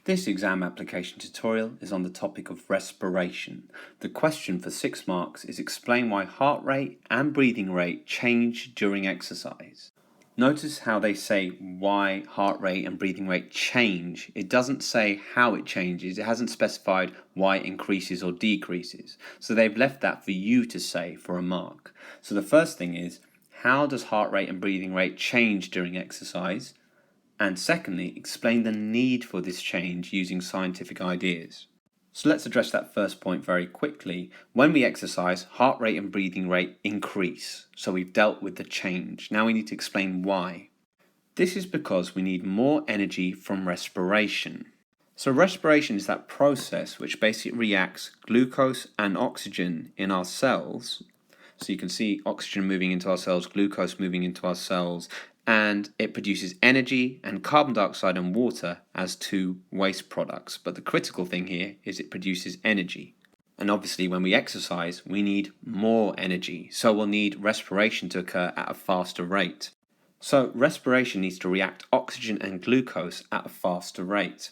This exam application tutorial is on the topic of respiration. The question for 6 marks is explain why heart rate and breathing rate change during exercise. Notice how they say why heart rate and breathing rate change. It doesn't say how it changes. It hasn't specified why it increases or decreases. So they've left that for you to say for a mark. So the first thing is, how does heart rate and breathing rate change during exercise? And secondly, explain the need for this change using scientific ideas. So let's address that first point very quickly. When we exercise, heart rate and breathing rate increase. So we've dealt with the change. Now we need to explain why. This is because we need more energy from respiration. So respiration is that process which basically reacts glucose and oxygen in our cells. So you can see oxygen moving into our cells, glucose moving into our cells, and it produces energy and carbon dioxide and water as two waste products. But the critical thing here is it produces energy. And obviously when we exercise, we need more energy. So we'll need respiration to occur at a faster rate. So respiration needs to react oxygen and glucose at a faster rate.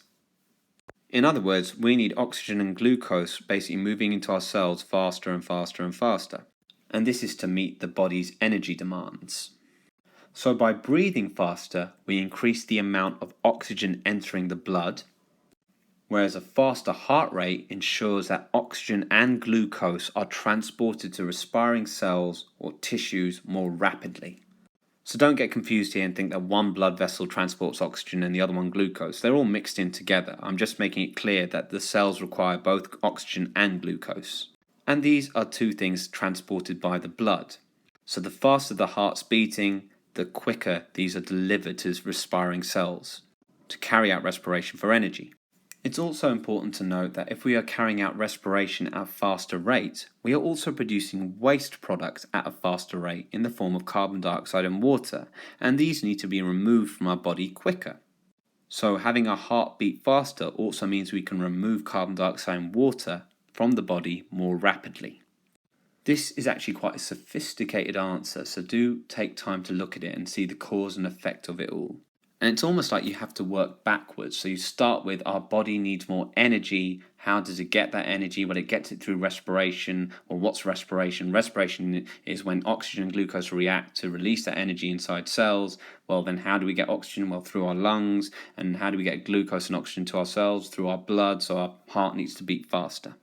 In other words, we need oxygen and glucose basically moving into our cells faster and faster and faster. And this is to meet the body's energy demands. So by breathing faster, we increase the amount of oxygen entering the blood, whereas a faster heart rate ensures that oxygen and glucose are transported to respiring cells or tissues more rapidly. So don't get confused here and think that one blood vessel transports oxygen and the other one glucose. They're all mixed in together. I'm just making it clear that the cells require both oxygen and glucose. And these are two things transported by the blood. So the faster the heart's beating, the quicker these are delivered to respiring cells to carry out respiration for energy. It's also important to note that if we are carrying out respiration at a faster rate, we are also producing waste products at a faster rate in the form of carbon dioxide and water, and these need to be removed from our body quicker. So having our heart beat faster also means we can remove carbon dioxide and water from the body more rapidly. This is actually quite a sophisticated answer, so do take time to look at it and see the cause and effect of it all. And it's almost like you have to work backwards. So you start with our body needs more energy. How does it get that energy? Well, it gets it through respiration. Well, what's respiration? Respiration is when oxygen and glucose react to release that energy inside cells. Well, then how do we get oxygen? Well, through our lungs. And how do we get glucose and oxygen to our cells? Through our blood. So our heart needs to beat faster.